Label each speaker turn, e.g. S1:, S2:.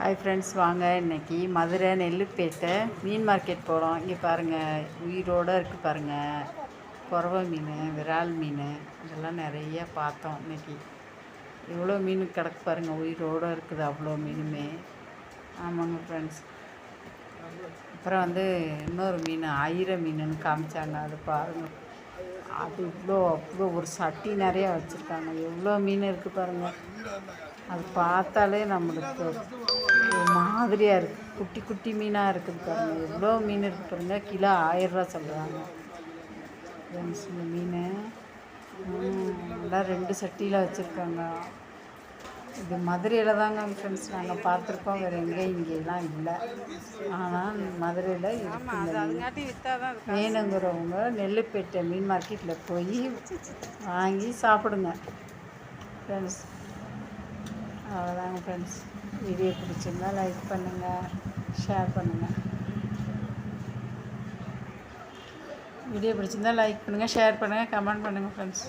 S1: Hi friends, வாங்க இன்றைக்கி மதுரை நெல்லுப்பேட்டை மீன் market போகிறோம். இங்கே பாருங்கள், உயிரோடு இருக்குது பாருங்கள். குறவை மீன், விரால் மீன் இதெல்லாம் நிறைய பார்த்தோம். இன்றைக்கி எவ்வளோ மீன் கிடக்கு பாருங்கள், உயிரோடு இருக்குது அவ்வளோ மீனுமே. ஆமாங்க ஃப்ரெண்ட்ஸ். அப்புறம் இன்னொரு மீன் ஐர மீனுன்னு காமிச்சாங்க, அது பாருங்கள். அது அவ்வளோ ஒரு சட்டி நிறையா வச்சுருக்காங்க. எவ்வளோ மீன் இருக்குது பாருங்கள். அது பார்த்தாலே நம்மளுக்கு ஒரு மாதிரியாக இருக்குது. குட்டி குட்டி மீனாக இருக்குது பாருங்கள். எவ்வளோ மீன் இருக்குது பாருங்கள். கிலோ 1000 சொல்கிறாங்க ஃப்ரெண்ட்ஸ். இந்த மீன் எல்லாம் 2 சட்டியில் வச்சுருக்காங்க. இது மதுரையில் தாங்க ஃப்ரெண்ட்ஸ் நாங்கள் பார்த்துருக்கோம். வேறு இங்கெல்லாம் இல்லை. ஆனால் மதுரையில் இருக்குது. வேணுங்கிறவங்க நெல்லுப்பேட்டை மீன் மார்க்கெட்டில் போய் வாங்கி சாப்பிடுங்க ஃப்ரெண்ட்ஸ். அவ்வளோதாங்க ஃப்ரெண்ட்ஸ். வீடியோ பிடிச்சிருந்தா லைக் பண்ணுங்கள், ஷேர் பண்ணுங்கள். வீடியோ பிடிச்சிருந்தா லைக் பண்ணுங்கள், ஷேர் பண்ணுங்கள், கமெண்ட் பண்ணுங்கள் ஃப்ரெண்ட்ஸ்.